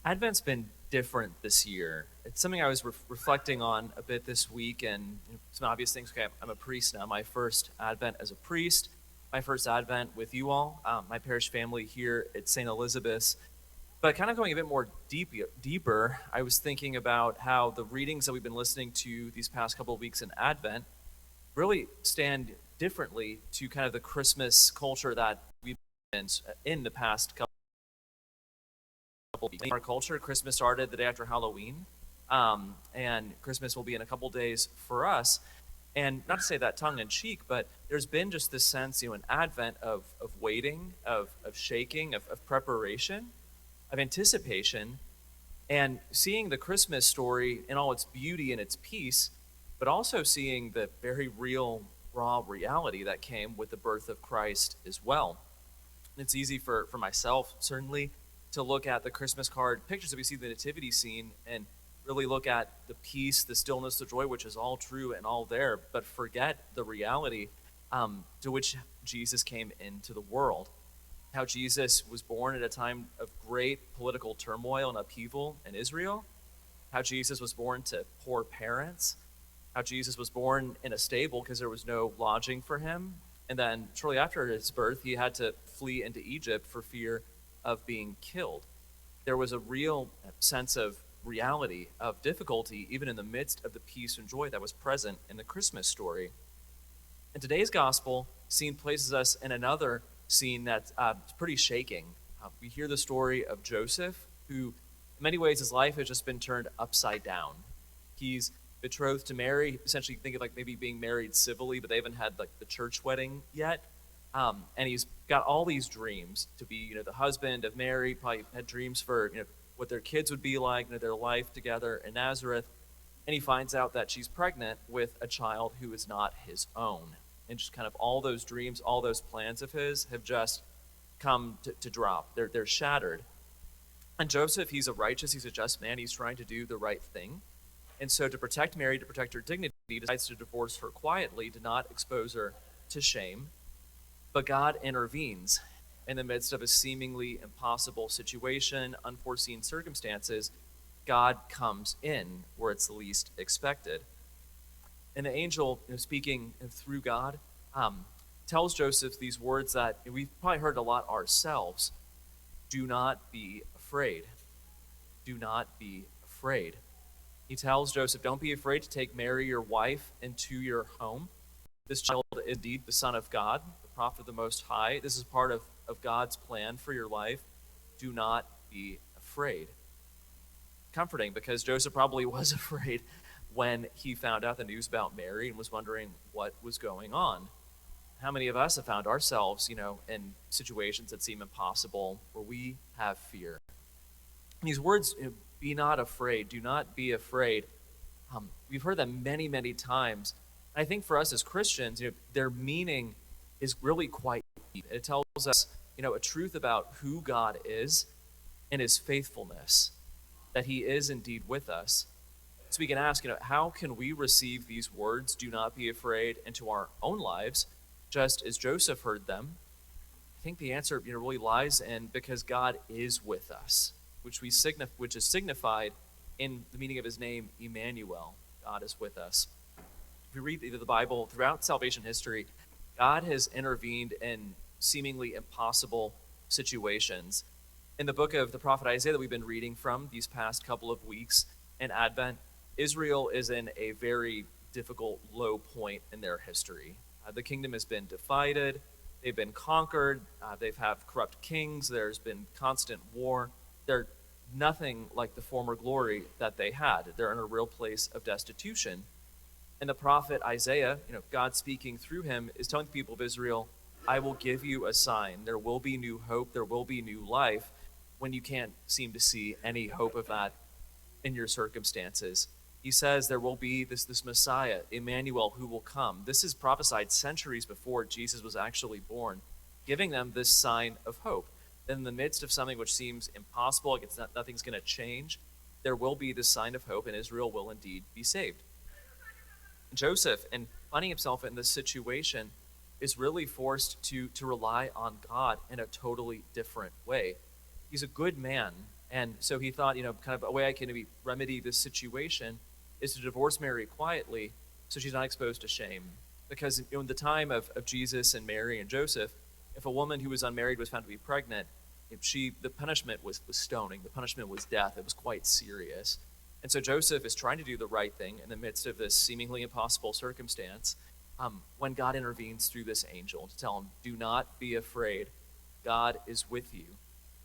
Advent's been different this year. It's something I was reflecting on a bit this week, and some obvious things. Okay, I'm a priest now. My first Advent as a priest, my first Advent with you all, my parish family here at St. Elizabeth's. But kind of going a bit more deeper, I was thinking about how the readings that we've been listening to these past couple of weeks in Advent really stand differently to kind of the Christmas culture that we've been in the past couple weeks. In our culture, Christmas started the day after Halloween, and Christmas will be in a couple days for us. And not to say that tongue in cheek, but there's been just this sense, an advent of waiting, of shaking, of preparation, of anticipation, and seeing the Christmas story in all its beauty and its peace, but also seeing the very real, raw reality that came with the birth of Christ as well. And it's easy for myself, certainly, to look at the Christmas card pictures that we see the nativity scene and really look at the peace, the stillness, the joy, which is all true and all there, but forget the reality to which Jesus came into the world. How Jesus was born at a time of great political turmoil and upheaval in Israel. How Jesus was born to poor parents. How Jesus was born in a stable because there was no lodging for him. And then shortly after his birth, he had to flee into Egypt for fear of being killed. There was a real sense of reality, of difficulty, even in the midst of the peace and joy that was present in the Christmas story. And today's gospel scene places us in another scene that's pretty shaking. We hear the story of Joseph, who in many ways his life has just been turned upside down. He's betrothed to Mary, essentially thinking like maybe being married civilly, but they haven't had like the church wedding yet. And he's got all these dreams to be, the husband of Mary. Probably had dreams for, what their kids would be like, their life together in Nazareth. And he finds out that she's pregnant with a child who is not his own. And just kind of all those dreams, all those plans of his have just come to drop. They're shattered. And Joseph, he's a just man. He's trying to do the right thing. And so to protect Mary, to protect her dignity, he decides to divorce her quietly, to not expose her to shame. But God intervenes in the midst of a seemingly impossible situation, unforeseen circumstances. God comes in where it's the least expected. And the angel, speaking through God, tells Joseph these words that we've probably heard a lot ourselves. Do not be afraid. Do not be afraid. He tells Joseph, don't be afraid to take Mary, your wife, into your home. This child is indeed the Son of God, the prophet of the Most High. This is part of God's plan for your life. Do not be afraid. Comforting, because Joseph probably was afraid when he found out the news about Mary and was wondering what was going on. How many of us have found ourselves, in situations that seem impossible where we have fear? And these words, be not afraid, do not be afraid, we've heard them many, many times. I think for us as Christians, their meaning is really quite deep. It tells us, a truth about who God is and his faithfulness, that he is indeed with us. So we can ask, how can we receive these words, do not be afraid, into our own lives, just as Joseph heard them? I think the answer, really lies in because God is with us, which is signified in the meaning of his name, Emmanuel. God is with us. If we read the Bible throughout salvation history, God has intervened in seemingly impossible situations. In the book of the prophet Isaiah that we've been reading from these past couple of weeks in Advent, Israel is in a very difficult low point in their history. The kingdom has been divided, they've been conquered, they've had corrupt kings, there's been constant war. They're nothing like the former glory that they had. They're in a real place of destitution. And the prophet Isaiah, God speaking through him, is telling the people of Israel, I will give you a sign. There will be new hope. There will be new life when you can't seem to see any hope of that in your circumstances. He says there will be this Messiah, Emmanuel, who will come. This is prophesied centuries before Jesus was actually born, giving them this sign of hope. In the midst of something which seems impossible, like nothing's going to change, there will be this sign of hope, and Israel will indeed be saved. Joseph, in finding himself in this situation, is really forced to rely on God in a totally different way. He's a good man, And so he thought, kind of a way I can maybe remedy this situation is to divorce Mary quietly so she's not exposed to shame. Because in the time of Jesus and Mary and Joseph, if a woman who was unmarried was found to be pregnant, the punishment was stoning. The punishment was death. It was quite serious. And so Joseph is trying to do the right thing in the midst of this seemingly impossible circumstance when God intervenes through this angel to tell him, do not be afraid. God is with you.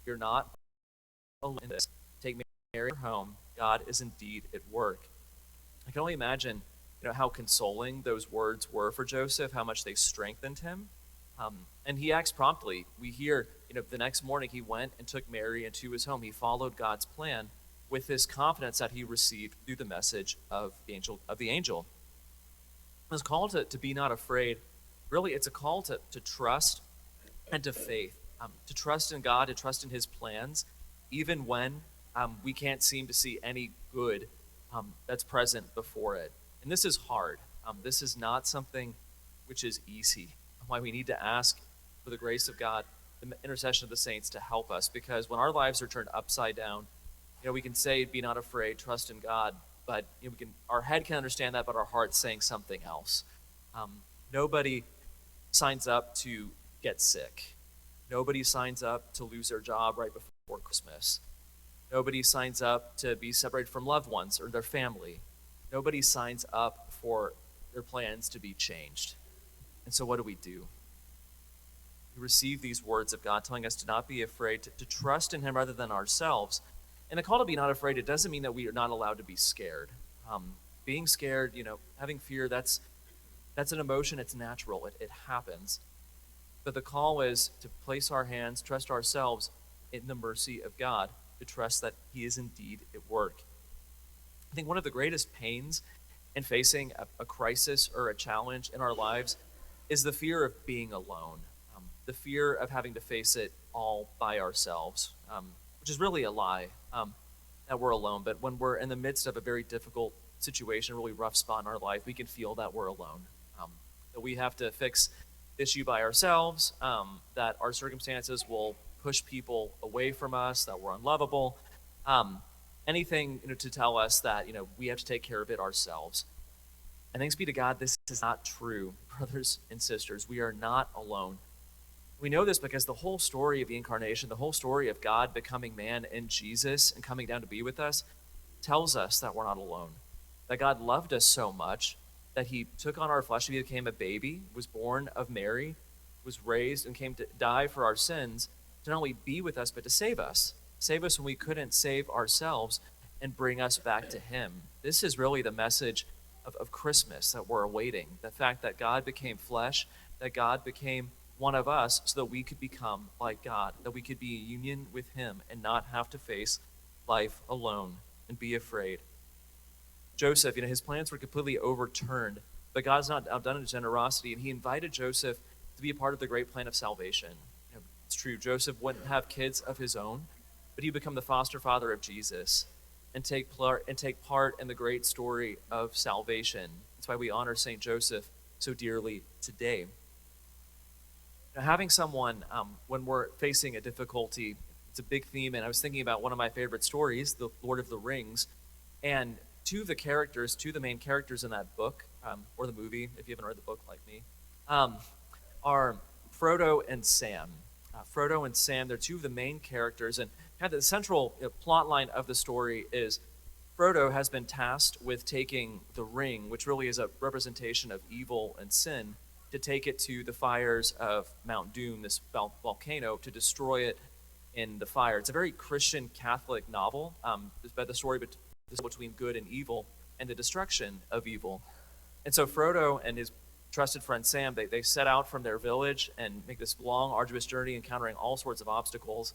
You're not alone in this. Take Mary home. God is indeed at work. I can only imagine how consoling those words were for Joseph, how much they strengthened him. And he acts promptly. We hear, the next morning he went and took Mary into his home. He followed God's plan with this confidence that he received through the message of the angel. This call to be not afraid, really it's a call to trust and to faith, to trust in God, to trust in his plans, even when we can't seem to see any good that's present before it. And this is hard. This is not something which is easy. Why we need to ask for the grace of God, the intercession of the saints to help us, because when our lives are turned upside down, we can say, be not afraid, trust in God, but our head can understand that, but our heart's saying something else. Nobody signs up to get sick. Nobody signs up to lose their job right before Christmas. Nobody signs up to be separated from loved ones or their family. Nobody signs up for their plans to be changed. And so what do? We receive these words of God telling us to not be afraid, to trust in him rather than ourselves. And the call to be not afraid, it doesn't mean that we are not allowed to be scared. Being scared, having fear, that's an emotion, it's natural, it happens. But the call is to place our hands, trust ourselves in the mercy of God, to trust that he is indeed at work. I think one of the greatest pains in facing a crisis or a challenge in our lives is the fear of being alone, the fear of having to face it all by ourselves, which is really a lie, that we're alone. But when we're in the midst of a very difficult situation, a really rough spot in our life, we can feel that we're alone, that we have to fix the issue by ourselves, that our circumstances will push people away from us, that we're unlovable, anything to tell us that we have to take care of it ourselves. And thanks be to God, this is not true, brothers and sisters. We are not alone. We know this because the whole story of the incarnation, the whole story of God becoming man in Jesus and coming down to be with us, tells us that we're not alone. That God loved us so much that he took on our flesh, he became a baby, was born of Mary, was raised and came to die for our sins, to not only be with us, but to save us. Save us when we couldn't save ourselves and bring us back to him. This is really the message of Christmas that we're awaiting. The fact that God became flesh, that God became one of us so that we could become like God, that we could be in union with him and not have to face life alone and be afraid. Joseph, his plans were completely overturned, but God's not outdone in his generosity, and he invited Joseph to be a part of the great plan of salvation. It's true, Joseph wouldn't have kids of his own, but he'd become the foster father of Jesus and take part in the great story of salvation. That's why we honor St. Joseph so dearly today. Having someone, when we're facing a difficulty, it's a big theme, and I was thinking about one of my favorite stories, The Lord of the Rings, and two of the main characters in that book, or the movie, if you haven't read the book like me, are Frodo and Sam. Frodo and Sam, they're two of the main characters, and kind of the central plot line of the story is Frodo has been tasked with taking the ring, which really is a representation of evil and sin, to take it to the fires of Mount Doom, this volcano, to destroy it in the fire. It's a very Christian Catholic novel. It's about the story between good and evil and the destruction of evil. And so Frodo and his trusted friend Sam, they set out from their village and make this long, arduous journey, encountering all sorts of obstacles.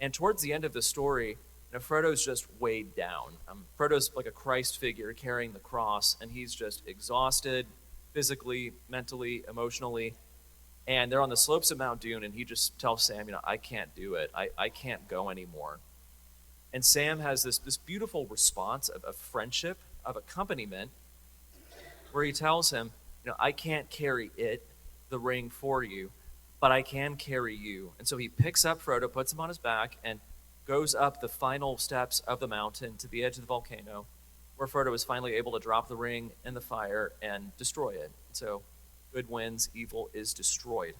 And towards the end of the story, Frodo's just weighed down. Frodo's like a Christ figure carrying the cross, and he's just exhausted, physically, mentally, emotionally. And they're on the slopes of Mount Doom, and he just tells Sam, I can't do it. I can't go anymore. And Sam has this beautiful response of friendship, of accompaniment, where he tells him, I can't carry the ring for you, but I can carry you. And so he picks up Frodo, puts him on his back, and goes up the final steps of the mountain to the edge of the volcano, where Frodo was finally able to drop the ring in the fire and destroy it. So good wins, evil is destroyed.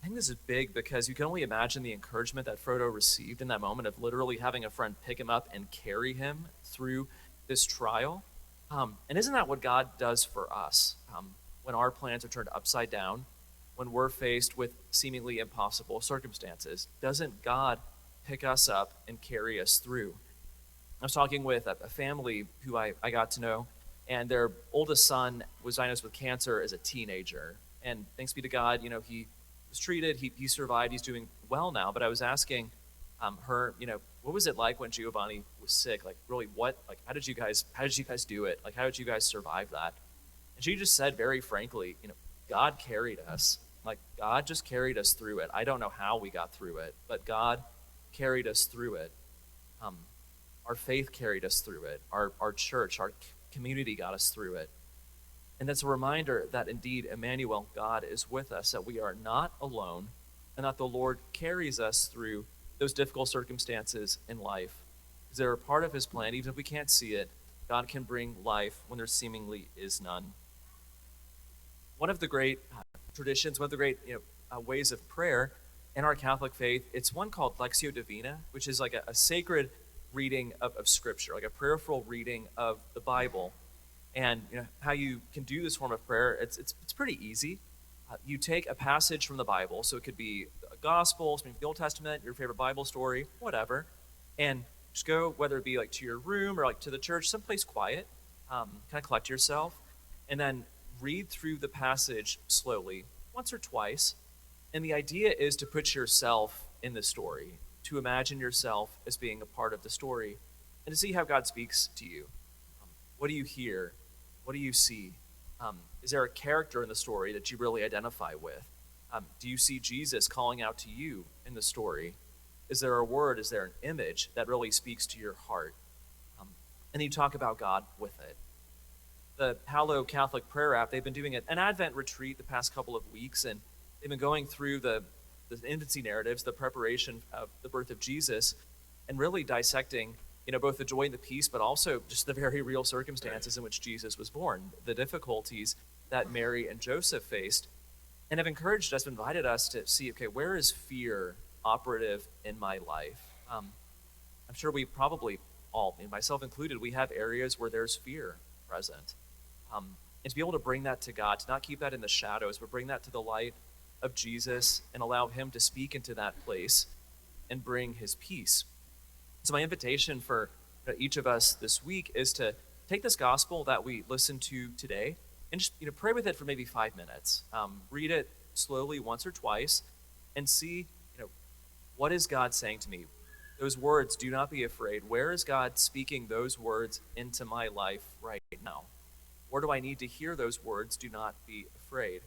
I think this is big because you can only imagine the encouragement that Frodo received in that moment of literally having a friend pick him up and carry him through this trial. And isn't that what God does for us? When our plans are turned upside down, when we're faced with seemingly impossible circumstances, doesn't God pick us up and carry us through? I was talking with a family who I got to know, and their oldest son was diagnosed with cancer as a teenager. And thanks be to God, he was treated, he survived, he's doing well now. But I was asking her, what was it like when Giovanni was sick? Like, really, how did you guys do it? Like, how did you guys survive that? And she just said very frankly, God carried us. Like, God just carried us through it. I don't know how we got through it, but God carried us through it. Our faith carried us through it. Our church, our community got us through it. And that's a reminder that indeed, Emmanuel, God is with us, that we are not alone, and that the Lord carries us through those difficult circumstances in life. Because they're a part of his plan. Even if we can't see it, God can bring life when there seemingly is none. One of the great traditions, one of the great ways of prayer in our Catholic faith, it's one called Lectio Divina, which is like a sacred reading of Scripture, like a prayerful reading of the Bible. And how you can do this form of prayer, it's pretty easy. You take a passage from the Bible, so it could be a gospel, something from the Old Testament, your favorite Bible story, whatever, and just go, whether it be like to your room or like to the church, someplace quiet, kind of collect yourself, and then read through the passage slowly, once or twice. And the idea is to put yourself in the story, to imagine yourself as being a part of the story, and to see how God speaks to you. What do you hear? What do you see? Is there a character in the story that you really identify with? Do you see Jesus calling out to you in the story? Is there a word, is there an image that really speaks to your heart? And then you talk about God with it. The Hallow Catholic Prayer app, they've been doing an Advent retreat the past couple of weeks, and they've been going through the infancy narratives, the preparation of the birth of Jesus, and really dissecting both the joy and the peace, but also just the very real circumstances in which Jesus was born, the difficulties that Mary and Joseph faced, and have encouraged us, invited us to see, okay, where is fear operative in my life? I'm sure we probably all, myself included, we have areas where there's fear present. And to be able to bring that to God, to not keep that in the shadows, but bring that to the light of Jesus and allow him to speak into that place and bring his peace. So my invitation for each of us this week is to take this gospel that we listened to today and just pray with it for maybe 5 minutes. Read it slowly once or twice and see what is God saying to me. Those words, do not be afraid. Where is God speaking those words into my life right now? Where do I need to hear those words, do not be afraid?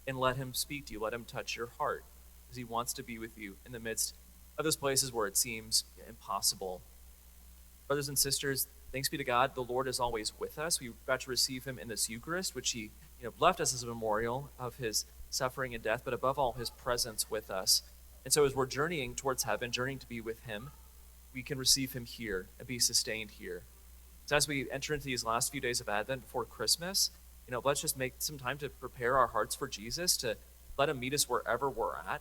And let him speak to you. Let him touch your heart, because he wants to be with you in the midst of those places where it seems impossible. Brothers and sisters, thanks be to God, the Lord is always with us. We got to receive him in this Eucharist, which he left us as a memorial of his suffering and death, but above all, his presence with us. And so as we're journeying towards heaven, journeying to be with him, we can receive him here and be sustained here. So as we enter into these last few days of Advent before Christmas, let's just make some time to prepare our hearts for Jesus, to let him meet us wherever we're at,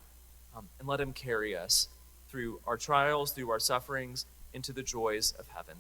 and let him carry us through our trials, through our sufferings, into the joys of heaven.